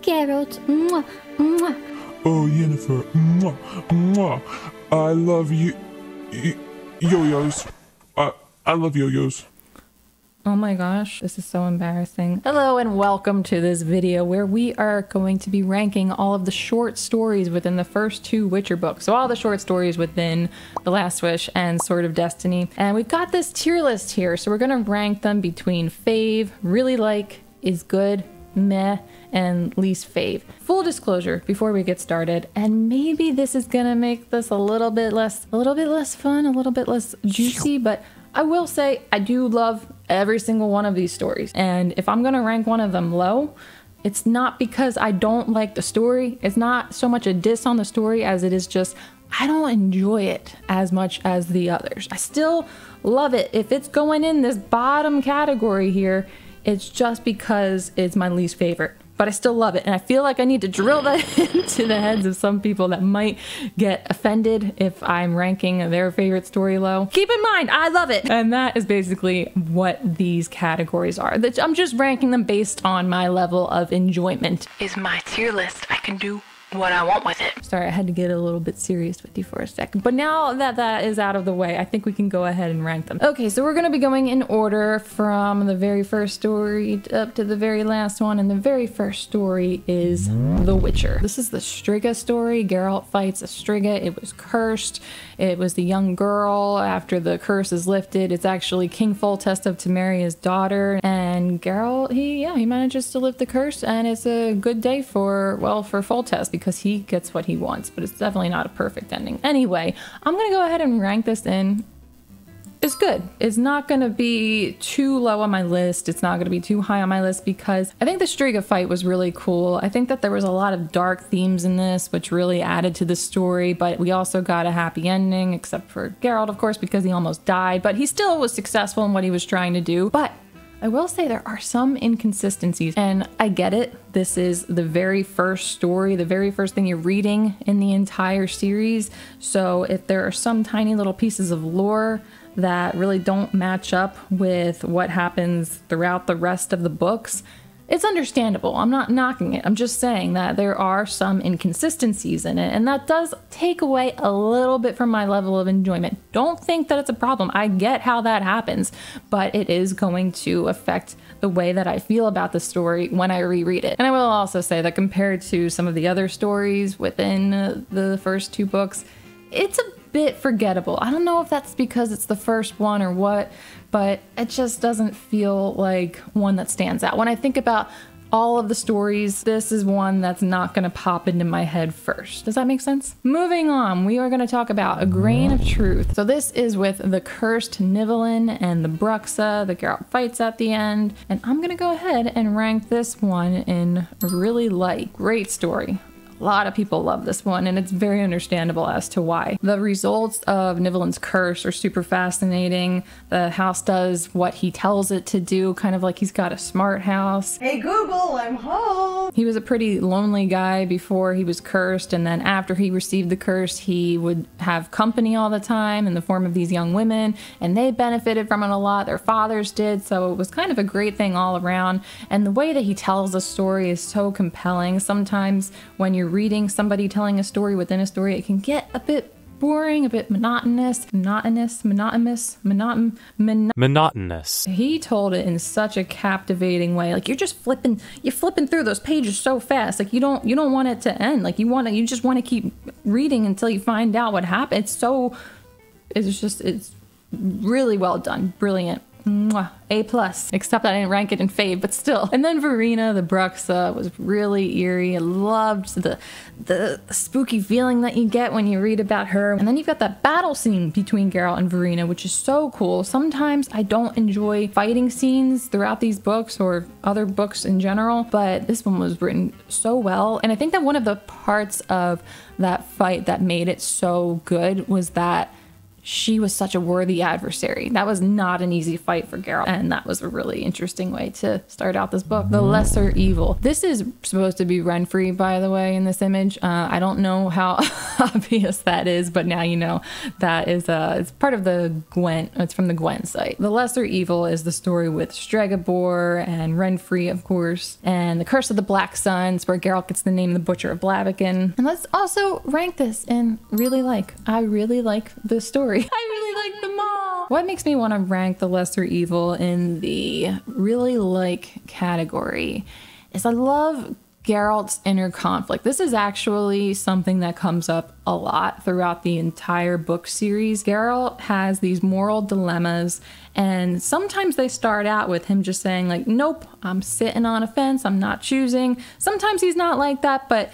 Geralt. Mwah, mwah. Oh, Yennefer. Mwah, mwah. I love you. Yo-yos. I love yo-yos. Oh my gosh, this is so embarrassing. Hello and welcome to this video where we are going to be ranking all of the short stories within the first two Witcher books. So all the short stories within The Last Wish and Sword of Destiny. And we've got this tier list here, so we're gonna rank them between fave, really like, is good, meh, and least fave. Full disclosure before we get started, and maybe this is gonna make this a little bit less fun, a little bit less juicy, but I will say I do love every single one of these stories. And if I'm gonna rank one of them low, it's not because I don't like the story. It's not so much a diss on the story as it is just I don't enjoy it as much as the others. I still love it. If it's going in this bottom category here, it's just because it's my least favorite. But I still love it, and I feel like I need to drill that into the heads of some people that might get offended if I'm ranking their favorite story low. Keep in mind, I love it! And that is basically what these categories are. I'm just ranking them based on my level of enjoyment. Is my tier list. I can do what I want with it. Sorry, I had to get a little bit serious with you for a second. But now that that is out of the way, I think we can go ahead and rank them. Okay, so we're gonna be going in order from the very first story up to the very last one. And the very first story is The Witcher. This is the Striga story. Geralt fights a Striga. It was cursed. It was the young girl. After the curse is lifted, it's actually King Foltest to marry his daughter. And Geralt, he manages to lift the curse. And it's a good day for Foltest, because he gets what he wants, but it's definitely not a perfect ending. Anyway, I'm gonna go ahead and rank this in. It's good. It's not gonna be too low on my list. It's not gonna be too high on my list because I think the Striga fight was really cool. I think that there was a lot of dark themes in this, which really added to the story, but we also got a happy ending, except for Geralt, of course, because he almost died, but he still was successful in what he was trying to do. But I will say there are some inconsistencies, and I get it. This is the very first story, the very first thing you're reading in the entire series. So if there are some tiny little pieces of lore that really don't match up with what happens throughout the rest of the books, it's understandable. I'm not knocking it. I'm just saying that there are some inconsistencies in it, and that does take away a little bit from my level of enjoyment. Don't think that it's a problem. I get how that happens, but it is going to affect the way that I feel about the story when I reread it. And I will also say that compared to some of the other stories within the first two books, it's a bit forgettable. I don't know if that's because it's the first one or what, but it just doesn't feel like one that stands out. When I think about all of the stories, this is one that's not gonna pop into my head first. Does that make sense? Moving on, we are gonna talk about A Grain of Truth. So this is with the cursed Nivellen and the Bruxa, the Geralt fights at the end, and I'm gonna go ahead and rank this one in really light. Great story. A lot of people love this one, and it's very understandable as to why. The results of Nivellen's curse are super fascinating. The house does what he tells it to do, kind of like he's got a smart house. Hey Google, I'm home! He was a pretty lonely guy before he was cursed, and then after he received the curse, he would have company all the time in the form of these young women, and they benefited from it a lot. Their fathers did, so it was kind of a great thing all around. And the way that he tells the story is so compelling. Sometimes when you're reading somebody telling a story within a story, it can get a bit boring, a bit monotonous. He told it in such a captivating way. Like you're flipping through those pages so fast. Like you don't want it to end. Like you just want to keep reading until you find out what happened. It's really well done. Brilliant. Mwah. A+, except I didn't rank it in fave, but still. And then Verena, the Bruxa, was really eerie. I loved the spooky feeling that you get when you read about her. And then you've got that battle scene between Geralt and Verena, which is so cool. Sometimes I don't enjoy fighting scenes throughout these books or other books in general, but this one was written so well. And I think that one of the parts of that fight that made it so good was that she was such a worthy adversary. That was not an easy fight for Geralt, and that was a really interesting way to start out this book. The Lesser Evil. This is supposed to be Renfri, by the way, in this image. I don't know how obvious that is, but now you know. That is it's part of the Gwent. It's from the Gwent site. The Lesser Evil is the story with Stregobor and Renfri, of course, and the Curse of the Black Suns, where Geralt gets the name the Butcher of Blaviken. And let's also rank this in I really like this story. I really like them all. What makes me want to rank The Lesser Evil in the really like category is I love Geralt's inner conflict. This is actually something that comes up a lot throughout the entire book series. Geralt has these moral dilemmas, and sometimes they start out with him just saying like, nope, I'm sitting on a fence, I'm not choosing. Sometimes he's not like that, but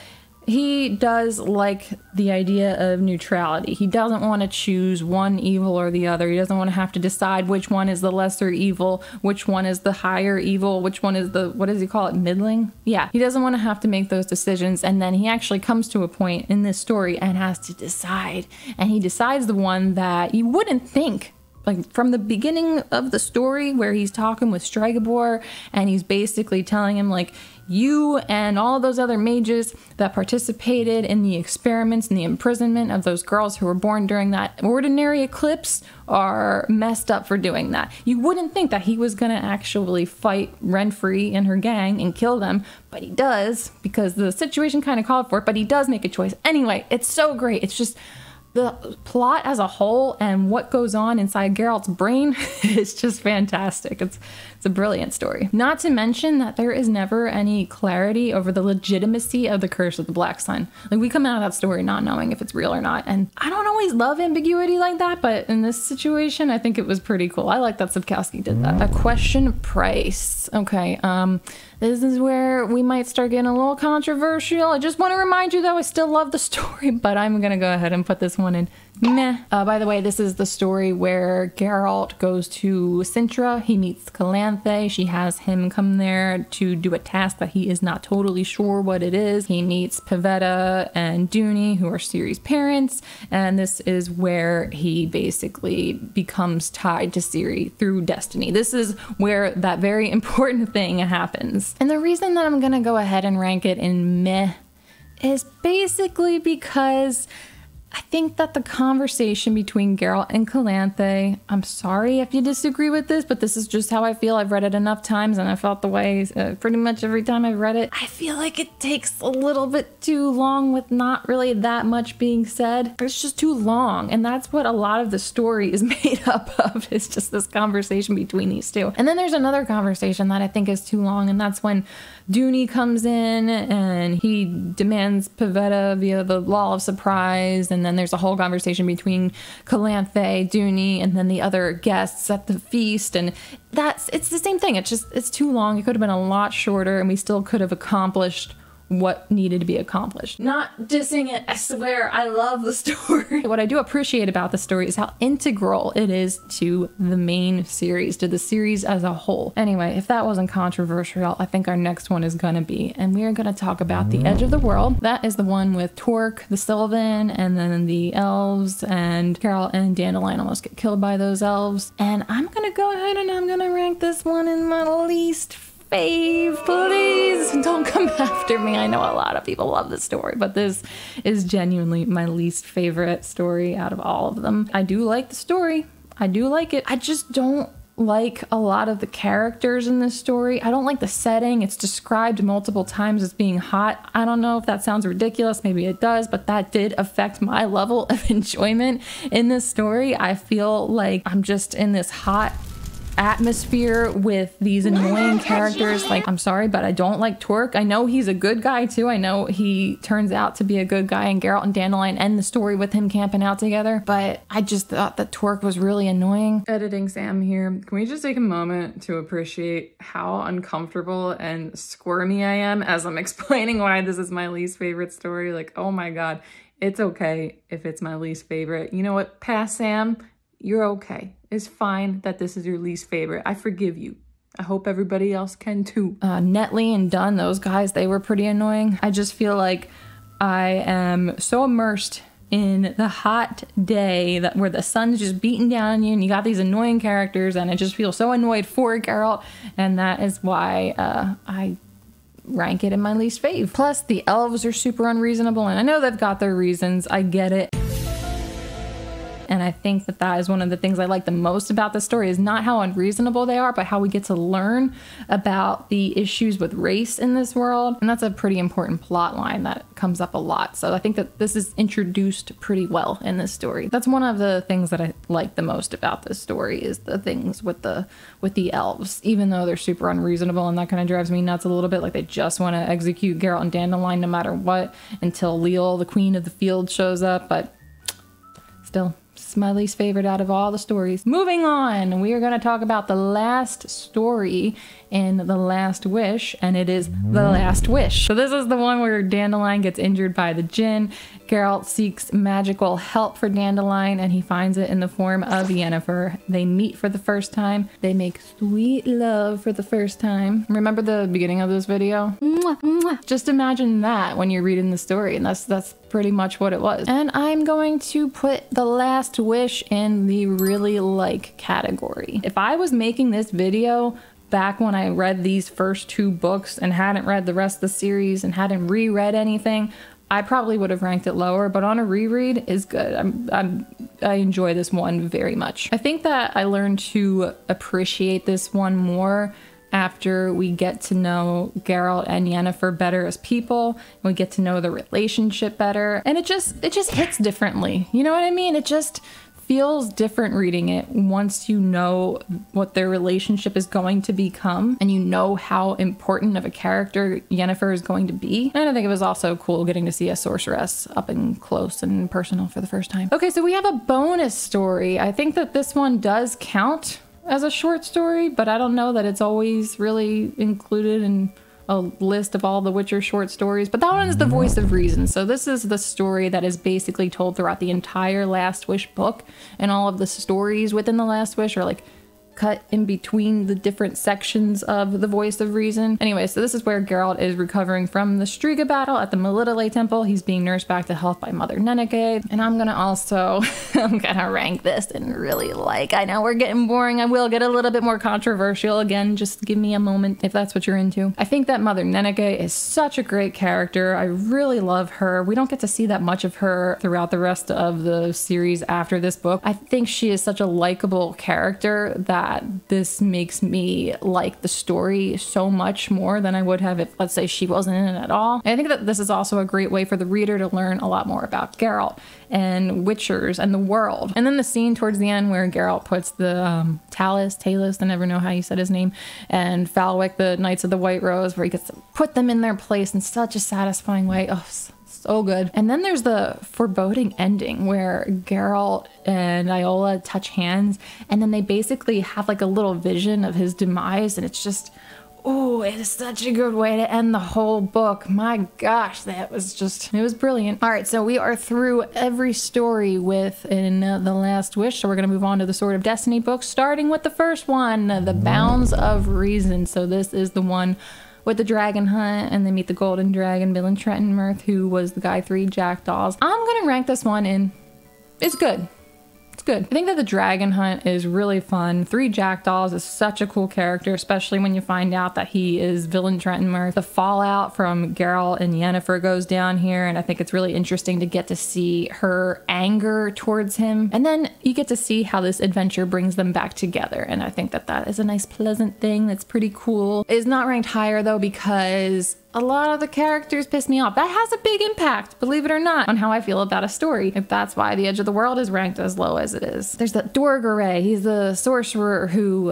he does like the idea of neutrality. He doesn't want to choose one evil or the other. He doesn't want to have to decide which one is the lesser evil, which one is the higher evil, which one is the, what does he call it, middling? Yeah, he doesn't want to have to make those decisions. And then he actually comes to a point in this story and has to decide. And he decides the one that you wouldn't think, like from the beginning of the story, where he's talking with Stregobor and he's basically telling him like, you and all of those other mages that participated in the experiments and the imprisonment of those girls who were born during that ordinary eclipse are messed up for doing that. You wouldn't think that he was gonna actually fight Renfri and her gang and kill them, but he does, because the situation kind of called for it, but he does make a choice. Anyway, it's so great. It's just the plot as a whole and what goes on inside Geralt's brain is just fantastic. It's a brilliant story. Not to mention that there is never any clarity over the legitimacy of the Curse of the Black Sun. Like, we come out of that story not knowing if it's real or not, and I don't always love ambiguity like that, but in this situation, I think it was pretty cool. I like that Sapkowski did that. A question price. Okay, this is where we might start getting a little controversial. I just want to remind you though, I still love the story, but I'm gonna go ahead and put this one in meh. By the way, this is the story where Geralt goes to Sintra. He meets Calanthe. She has him come there to do a task that he is not totally sure what it is. He meets Pavetta and Dooney, who are Ciri's parents, and this is where he basically becomes tied to Ciri through destiny. This is where that very important thing happens. And the reason that I'm gonna go ahead and rank it in meh is basically because I think that the conversation between Geralt and Calanthe, I'm sorry if you disagree with this, but this is just how I feel. I've read it enough times and I felt the way pretty much every time I've read it. I feel like it takes a little bit too long with not really that much being said. It's just too long, and that's what a lot of the story is made up of. It's just this conversation between these two. And then there's another conversation that I think is too long, and that's when Dooney comes in and he demands Pavetta via the law of surprise, and then there's a whole conversation between Calanthe, Dooney, and then the other guests at the feast, and it's the same thing. It's too long. It could have been a lot shorter, and we still could have accomplished what needed to be accomplished. Not dissing it, I swear, I love the story. What I do appreciate about the story is how integral it is to the main series, to the series as a whole. Anyway, if that wasn't controversial, I think our next one is gonna be, and we are gonna talk about The Edge of the World. That is the one with Torque, the Sylvan, and then the elves, and Carol and Dandelion almost get killed by those elves. And I'm gonna go ahead and I'm gonna rank this one in my least fave. Please don't come after me. I know a lot of people love this story, but this is genuinely my least favorite story out of all of them. I do like the story. I do like it. I just don't like a lot of the characters in this story. I don't like the setting. It's described multiple times as being hot. I don't know if that sounds ridiculous. Maybe it does, but that did affect my level of enjoyment in this story. I feel like I'm just in this hot atmosphere with these annoying characters. Like, I'm sorry, but I don't like Torque. I know he's a good guy too. I know he turns out to be a good guy, and Geralt and Dandelion end the story with him camping out together, but I just thought that Torque was really annoying. Editing Sam here. Can we just take a moment to appreciate how uncomfortable and squirmy I am as I'm explaining why this is my least favorite story? Like, oh my god, it's okay if it's my least favorite. You know what, past Sam, you're okay. It's fine that this is your least favorite. I forgive you. I hope everybody else can too. Netley and Dunn, those guys, they were pretty annoying. I just feel like I am so immersed in the hot day where the sun's just beating down on you and you got these annoying characters, and I just feel so annoyed for Geralt, and that is why I rank it in my least fave. Plus, the elves are super unreasonable, and I know they've got their reasons. I get it. And I think that that is one of the things I like the most about this story, is not how unreasonable they are, but how we get to learn about the issues with race in this world. And that's a pretty important plot line that comes up a lot. So I think that this is introduced pretty well in this story. That's one of the things that I like the most about this story, is the things with the elves, even though they're super unreasonable, and that kind of drives me nuts a little bit. Like, they just want to execute Geralt and Dandelion no matter what, until Leal, the queen of the field, shows up. But still, it's my least favorite out of all the stories. Moving on, we are going to talk about the last story in The Last Wish, and it is The Last Wish. So this is the one where Dandelion gets injured by the djinn. Geralt seeks magical help for Dandelion, and he finds it in the form of Yennefer. They meet for the first time. They make sweet love for the first time. Remember the beginning of this video? Mwah, mwah. Just imagine that when you're reading the story, and that's pretty much what it was. And I'm going to put The Last Wish in the really like category. If I was making this video back when I read these first two books and hadn't read the rest of the series and hadn't reread anything, I probably would have ranked it lower, but on a reread is good. I enjoy this one very much. I think that I learned to appreciate this one more after we get to know Geralt and Yennefer better as people, and we get to know the relationship better, and it just hits differently. You know what I mean? It just feels different reading it once you know what their relationship is going to become, and you know how important of a character Yennefer is going to be. And I think it was also cool getting to see a sorceress up and close and personal for the first time. Okay, so we have a bonus story. I think that this one does count as a short story, but I don't know that it's always really included in a list of all the Witcher short stories. But that one is The Voice of Reason. So this is the story that is basically told throughout the entire Last Wish book, and all of the stories within the Last Wish are like cut in between the different sections of The Voice of Reason. Anyway, so this is where Geralt is recovering from the Striga battle at the Melitele Temple. He's being nursed back to health by Mother Neneke. And I'm gonna also, I'm gonna rank this and really like, I know we're getting boring. I will get a little bit more controversial again. Just give me a moment if that's what you're into. I think that Mother Neneke is such a great character. I really love her. We don't get to see that much of her throughout the rest of the series after this book. I think she is such a likable character that this makes me like the story so much more than I would have if, let's say, she wasn't in it at all. And I think that this is also a great way for the reader to learn a lot more about Geralt and Witchers and the world. And then the scene towards the end where Geralt puts the Talus, I never know how you said his name, and Falwick, the Knights of the White Rose, where he gets to put them in their place in such a satisfying way. Oh, so good. And then there's the foreboding ending where Geralt and Iola touch hands, and then they basically have like a little vision of his demise, and it's just, oh, it is such a good way to end the whole book. My gosh, that was just, it was brilliant. All right, so we are through every story within The Last Wish, so we're gonna move on to the Sword of Destiny books, starting with the first one, The Bounds of Reason. So this is the one with the dragon hunt, and they meet the golden dragon, Bill Trenton Mirth, who was the guy 3 jackdaws. I'm gonna rank this one in, it's good. It's good. I think that the dragon hunt is really fun. 3 jackdaws is such a cool character, especially when you find out that he is Villain Trenton Mirth. The fallout from Geralt and Yennefer goes down here, and I think it's really interesting to get to see her anger towards him. And then you get to see how this adventure brings them back together, and I think that that is a nice pleasant thing that's pretty cool. It is not ranked higher though because a lot of the characters piss me off. That has a big impact, believe it or not, on how I feel about a story. If that's why The Edge of the World is ranked as low as it is. There's that Dorgare. He's the sorcerer who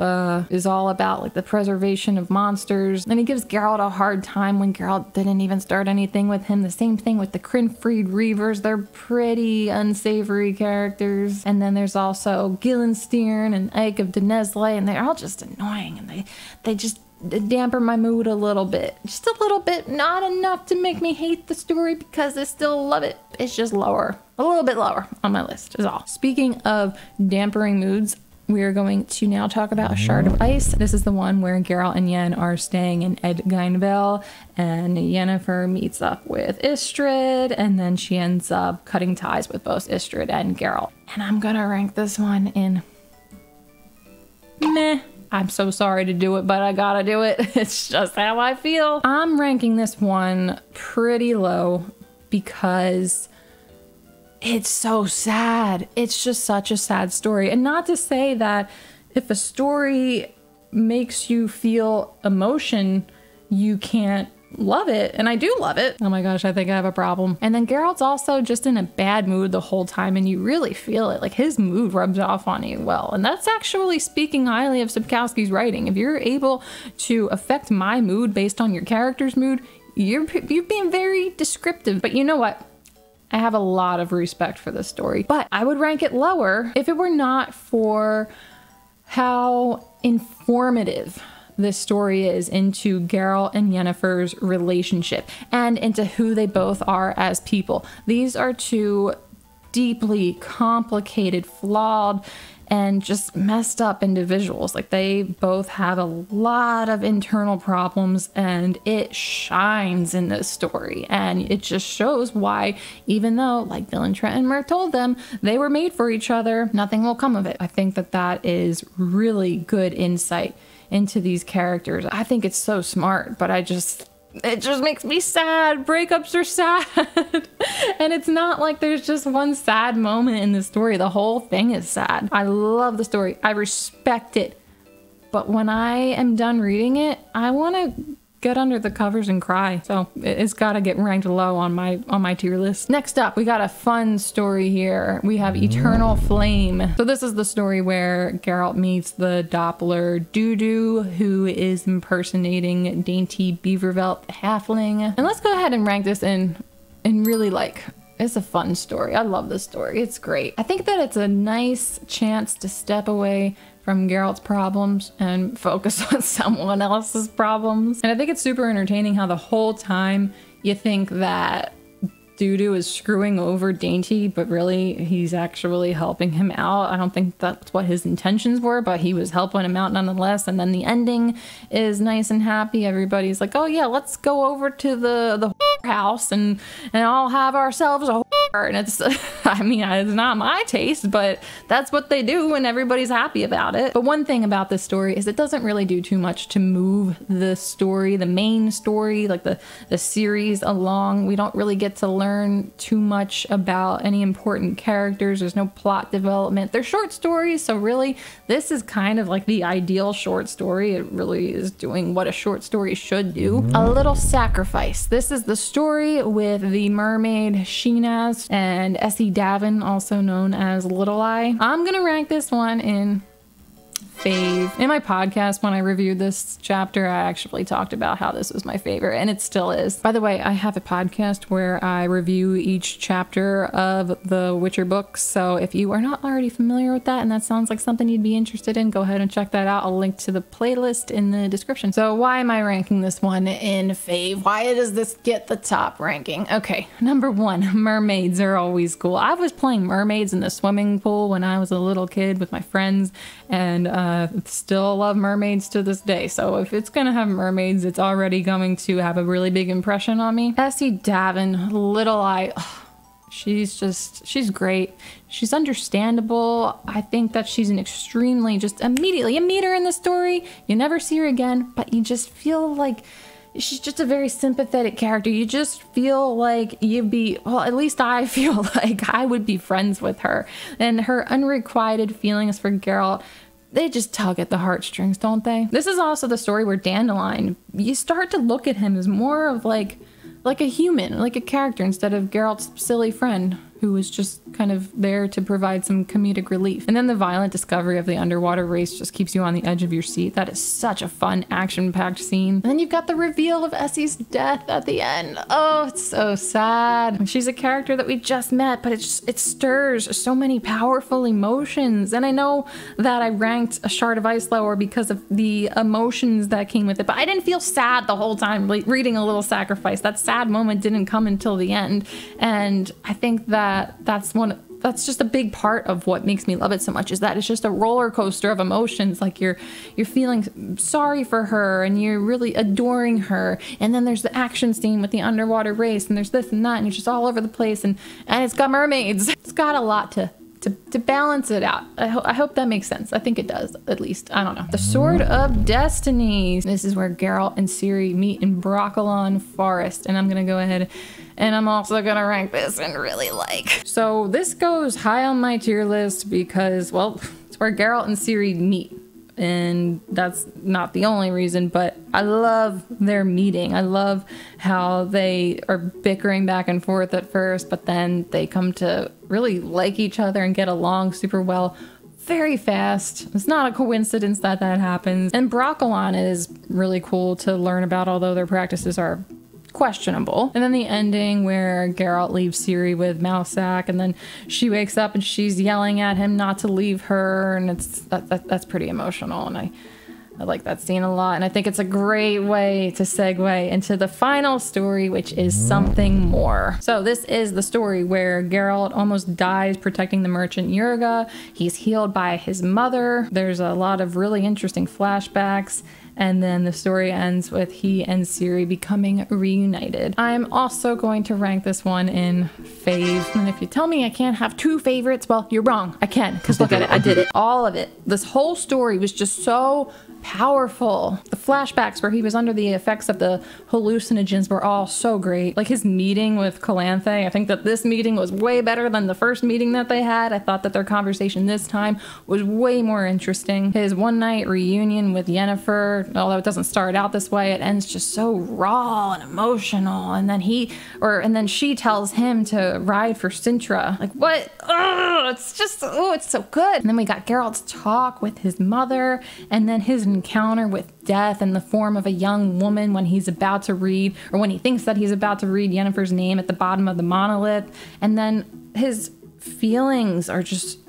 is all about like the preservation of monsters. And he gives Geralt a hard time when Geralt didn't even start anything with him. The same thing with the Crinfried Reavers. They're pretty unsavory characters. And then there's also Gillensteern and Ike of Denesle, and they're all just annoying, and they just damper my mood a little bit. Just a little bit, not enough to make me hate the story because I still love it. It's just lower, a little bit lower on my list is all. Speaking of dampering moods, we are going to now talk about A Shard of Ice. This is the one where Geralt and Yen are staying in Edgynville, and Yennefer meets up with Istrid, and then she ends up cutting ties with both Istrid and Geralt. And I'm gonna rank this one in meh. I'm so sorry to do it, but I gotta do it. It's just how I feel. I'm ranking this one pretty low because it's so sad. It's just such a sad story. And not to say that if a story makes you feel emotion, you can't love it. And I do love it. Oh my gosh, I think I have a problem. And then Geralt's also just in a bad mood the whole time, and you really feel it. Like, his mood rubs off on you well. And that's actually speaking highly of Sapkowski's writing. If you're able to affect my mood based on your character's mood, you're being very descriptive. But you know what? I have a lot of respect for this story, but I would rank it lower if it were not for how informative this story is into Geralt and Yennefer's relationship and into who they both are as people. These are two deeply complicated, flawed, and just messed up individuals. Like, they both have a lot of internal problems, and it shines in this story. And it just shows why, even though, like Dylan Trentenmer told them, they were made for each other, nothing will come of it. I think that that is really good insight into these characters. I think it's so smart, but it just makes me sad. Breakups are sad. And it's not like there's just one sad moment in the story. The whole thing is sad. I love the story. I respect it. But when I am done reading it, I want to get under the covers and cry. So it's got to get ranked low on my tier list. Next up, we got a fun story here. We have Eternal Flame. So this is the story where Geralt meets the Doppler Dudu, who is impersonating Dainty Beavervelt the halfling. And let's go ahead and rank this in really, like, it's a fun story. I love this story. It's great. I think that it's a nice chance to step away from Geralt's problems and focus on someone else's problems. And I think it's super entertaining how the whole time you think that Dudu is screwing over Dainty, but really he's actually helping him out. I don't think that's what his intentions were, but he was helping him out nonetheless. And then the ending is nice and happy. Everybody's like, oh yeah, let's go over to the house and all have ourselves a and it's, I mean, it's not my taste, but that's what they do and everybody's happy about it. But one thing about this story is it doesn't really do too much to move the story, the main story, like the series along. We don't really get to learn too much about any important characters. There's no plot development. They're short stories, so really this is kind of like the ideal short story. It really is doing what a short story should do. A Little Sacrifice. This is the story with the mermaid Shinaz and Essie Davin, also known as Little Eye. I'm gonna rank this one in fave. In my podcast, when I reviewed this chapter, I actually talked about how this was my favorite, and it still is. By the way, I have a podcast where I review each chapter of the Witcher books, so if you are not already familiar with that and that sounds like something you'd be interested in, go ahead and check that out. I'll link to the playlist in the description. So why am I ranking this one in fave? Why does this get the top ranking? Okay, number one, mermaids are always cool. I was playing mermaids in the swimming pool when I was a little kid with my friends, and still love mermaids to this day. So if it's gonna have mermaids, it's already going to have a really big impression on me. Essie Davin, Little Eye, she's great. She's understandable. I think that she's an extremely, just immediately, you meet her in the story, you never see her again, but you just feel like she's just a very sympathetic character. You just feel like you'd be, well, at least I feel like I would be friends with her. And her unrequited feelings for Geralt, they just tug at the heartstrings, don't they? This is also the story where Dandelion, you start to look at him as more of like a human, like a character, instead of Geralt's silly friend who was just kind of there to provide some comedic relief. And then the violent discovery of the underwater race just keeps you on the edge of your seat. That is such a fun, action-packed scene. And then you've got the reveal of Essie's death at the end. Oh, it's so sad. She's a character that we just met, but it stirs so many powerful emotions. And I know that I ranked A Shard of Ice lower because of the emotions that came with it, but I didn't feel sad the whole time reading A Little Sacrifice. That sad moment didn't come until the end. And I think that that's one that's just a big part of what makes me love it so much, is that it's just a roller coaster of emotions. Like you're feeling sorry for her and you're really adoring her, and then there's the action scene with the underwater race, and there's this and that, and you're just all over the place, and it's got mermaids. It's got a lot to balance it out. I hope that makes sense. I think it does, at least. I don't know. The Sword of Destiny. This is where Geralt and Ciri meet in Brokilon Forest, and I'm gonna go ahead and I'm also gonna rank this and really like. So this goes high on my tier list because, well, it's where Geralt and Ciri meet. And that's not the only reason, but I love their meeting. I love how they are bickering back and forth at first, but then they come to really like each other and get along super well very fast. It's not a coincidence that that happens. And Brokilon is really cool to learn about, although their practices are questionable. And then the ending where Geralt leaves Ciri with Mousesack, and then she wakes up and she's yelling at him not to leave her, and that's pretty emotional, and I like that scene a lot. And I think it's a great way to segue into the final story, which is Something More. So this is the story where Geralt almost dies protecting the merchant Yurga. He's healed by his mother. There's a lot of really interesting flashbacks. And then the story ends with he and Ciri becoming reunited. I'm also going to rank this one in fave. And if you tell me I can't have two favorites, well, you're wrong. I can, because look at it, I did it. All of it. This whole story was just so powerful. The flashbacks where he was under the effects of the hallucinogens were all so great. Like his meeting with Calanthe, I think that this meeting was way better than the first meeting that they had. I thought that their conversation this time was way more interesting. His one night reunion with Yennefer, although it doesn't start out this way, it ends just so raw and emotional. And then and then she tells him to ride for Sintra. Like what? Oh, it's just, oh, it's so good. And then we got Geralt's talk with his mother, and then his encounter with death in the form of a young woman when he's about to read, or when he thinks that he's about to read Yennefer's name at the bottom of the monolith. And then his feelings are just,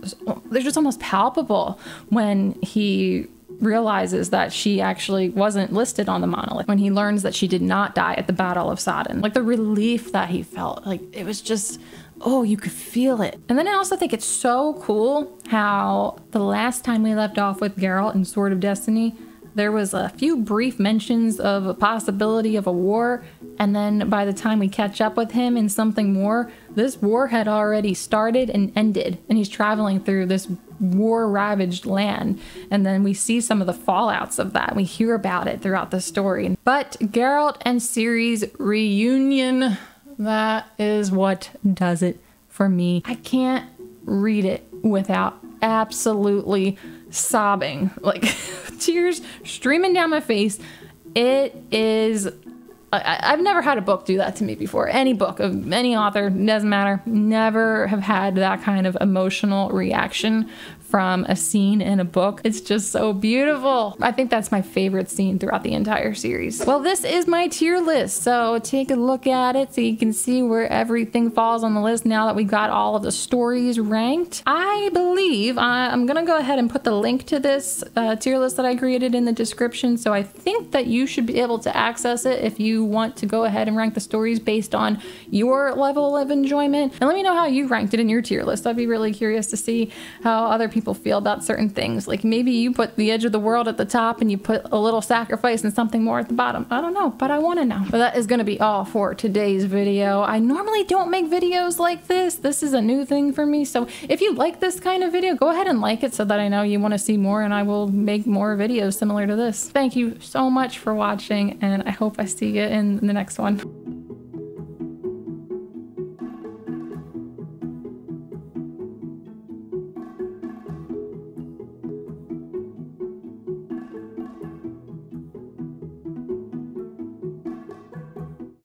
they're just almost palpable when he realizes that she actually wasn't listed on the monolith, when he learns that she did not die at the Battle of Sodden. Like the relief that he felt, like it was just, oh, you could feel it. And then I also think it's so cool how the last time we left off with Geralt in Sword of Destiny, there was a few brief mentions of a possibility of a war, and then by the time we catch up with him in Something More, this war had already started and ended, and he's traveling through this war-ravaged land. And then we see some of the fallouts of that. We hear about it throughout the story. But Geralt and Ciri's reunion, that is what does it for me. I can't read it without absolutely sobbing, like tears streaming down my face. It is, I've never had a book do that to me before. Any book of any author, doesn't matter, never have had that kind of emotional reaction from a scene in a book. It's just so beautiful. I think that's my favorite scene throughout the entire series. Well, this is my tier list, so take a look at it so you can see where everything falls on the list now that we got all of the stories ranked. I believe I'm gonna go ahead and put the link to this tier list that I created in the description, so I think that you should be able to access it if you want to go ahead and rank the stories based on your level of enjoyment. And let me know how you ranked it in your tier list. I'd be really curious to see how other people feel about certain things. Like maybe you put The Edge of the World at the top and you put A Little Sacrifice and Something More at the bottom. I don't know, but I want to know. But that is going to be all for today's video. I normally don't make videos like this. This is a new thing for me. So if you like this kind of video, go ahead and like it so that I know you want to see more, and I will make more videos similar to this. Thank you so much for watching, and I hope I see you in the next one.